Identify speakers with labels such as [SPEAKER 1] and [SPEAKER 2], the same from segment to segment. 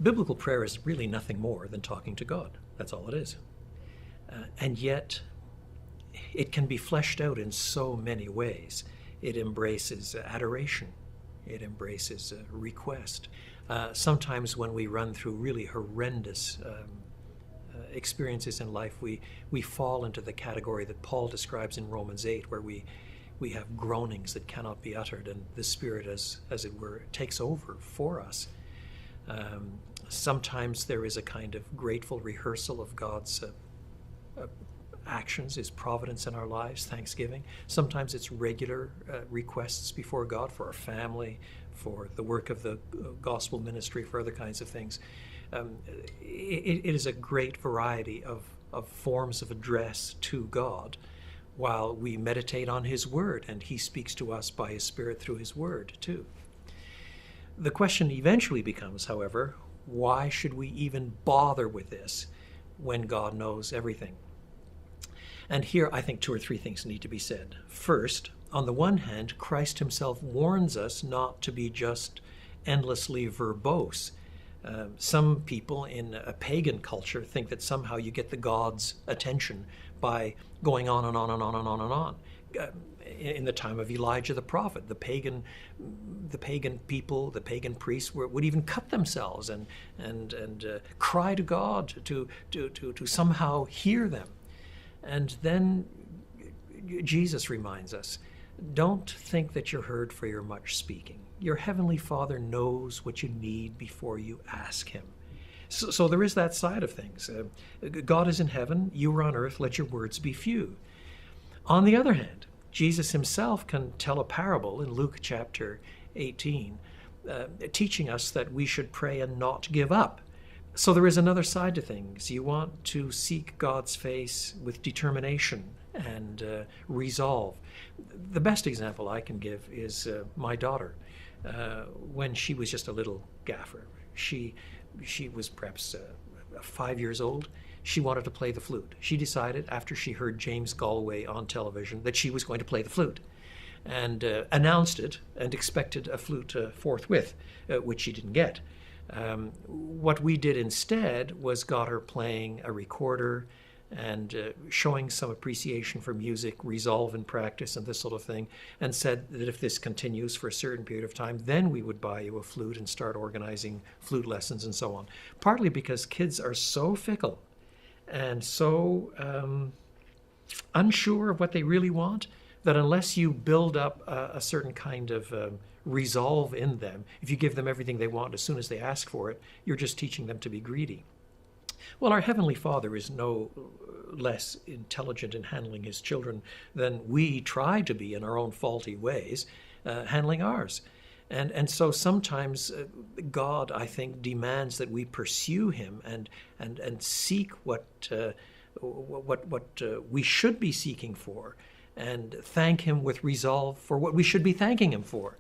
[SPEAKER 1] Biblical prayer is really nothing more than talking to God. That's all it is. And yet, it can be fleshed out in so many ways. It embraces adoration. It embraces request. Sometimes when we run through really horrendous experiences in life, we fall into the category that Paul describes in Romans 8, where we have groanings that cannot be uttered, and the Spirit, as it were, takes over for us. Sometimes there is a kind of grateful rehearsal of God's actions, His providence in our lives, thanksgiving. Sometimes it's regular requests before God for our family, for the work of the gospel ministry, for other kinds of things. It is a great variety of forms of address to God while we meditate on His Word, and He speaks to us by His Spirit through His Word too. The question eventually becomes, however, why should we even bother with this when God knows everything? And here I think two or three things need to be said. First, on the one hand, Christ Himself warns us not to be just endlessly verbose. Some people in a pagan culture think that somehow you get the God's attention by going on and on and on and on and on. In the time of Elijah the prophet, the pagan people, the pagan priests would even cut themselves and cry to God to somehow hear them. And then Jesus reminds us, don't think that you're heard for your much speaking. Your heavenly Father knows what you need before you ask Him. So there is that side of things. God is in heaven, you are on earth, let your words be few. On the other hand, Jesus Himself can tell a parable in Luke chapter 18, teaching us that we should pray and not give up. So there is another side to things. You want to seek God's face with determination and resolve. The best example I can give is my daughter. When she was just a little gaffer, she was perhaps 5 years old. She wanted to play the flute. She decided, after she heard James Galway on television, that she was going to play the flute, and announced it and expected a flute forthwith, which she didn't get. What we did instead was got her playing a recorder and showing some appreciation for music, resolve in practice and this sort of thing, and said that if this continues for a certain period of time, then we would buy you a flute and start organizing flute lessons and so on. Partly because kids are so fickle and so unsure of what they really want, that unless you build up a certain kind of resolve in them, if you give them everything they want as soon as they ask for it, you're just teaching them to be greedy. Well, our Heavenly Father is no less intelligent in handling His children than we try to be in our own faulty ways, handling ours. And so sometimes God, I think, demands that we pursue Him and seek what we should be seeking for, and thank Him with resolve for what we should be thanking Him for.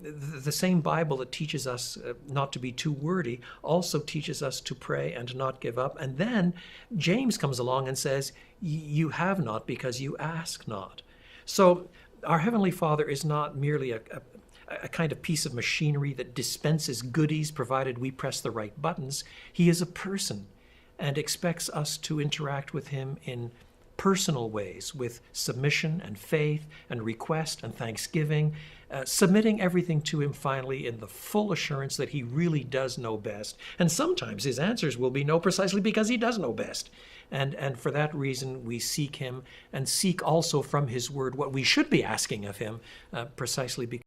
[SPEAKER 1] The same Bible that teaches us not to be too wordy also teaches us to pray and not give up. And then James comes along and says, you have not because you ask not. So our Heavenly Father is not merely a kind of piece of machinery that dispenses goodies provided we press the right buttons. He is a person and expects us to interact with Him in personal ways, with submission and faith and request and thanksgiving, submitting everything to Him finally in the full assurance that He really does know best. And sometimes His answers will be no, precisely because He does know best. And for that reason, we seek Him and seek also from His Word what we should be asking of Him, precisely because